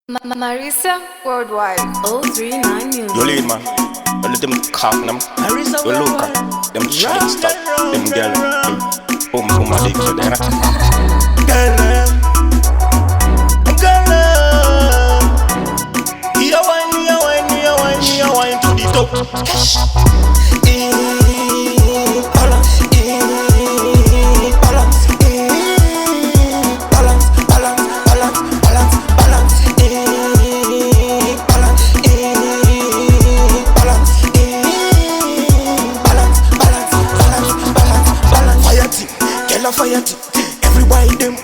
Marisa Worldwide. 039 Music. You lead man, you let them cock them. You look at them shine stop, them girl, them boom a dick to them. Girl, you wine to the top. Fire tea, everybody them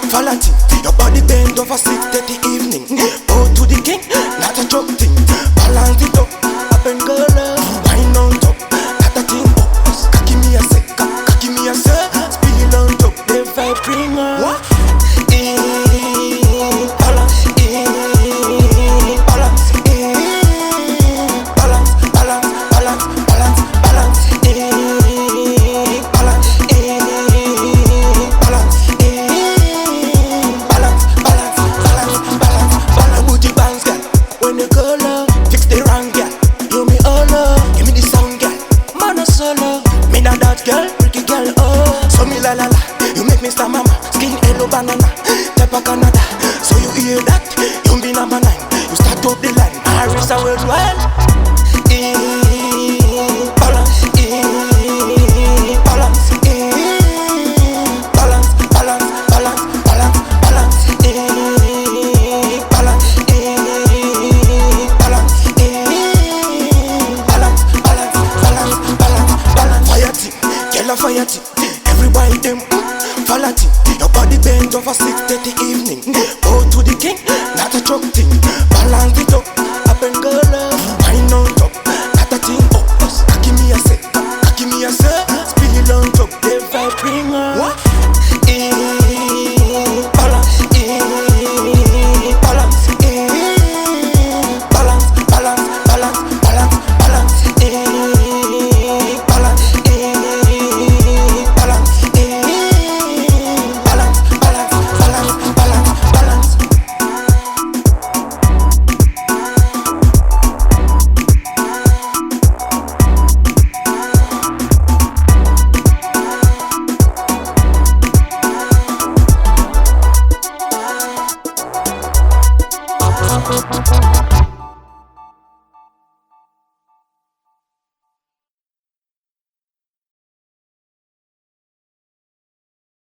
follow tea. Your body bend over 6:30 evening. Go to the king, not a joke thing. Balance it up, up and go love. Wine on top, not a thing. Cocky me a sec, cocky me a sec. Spill on top, the vibe bring on. What? Girl, pretty girl, oh. So me la la la, you make me star mama. Skin yellow banana, type of Canada. So you hear that? You be number 9. You start up the line. Marisa Worldwide. Balance, balance, balance, balance, balance, balance, balance, balance, balance, balance, fire tea. Fire tea, everybody them follow tea. Your body bend over 6:30 evening. Go to the king, not a joke thing.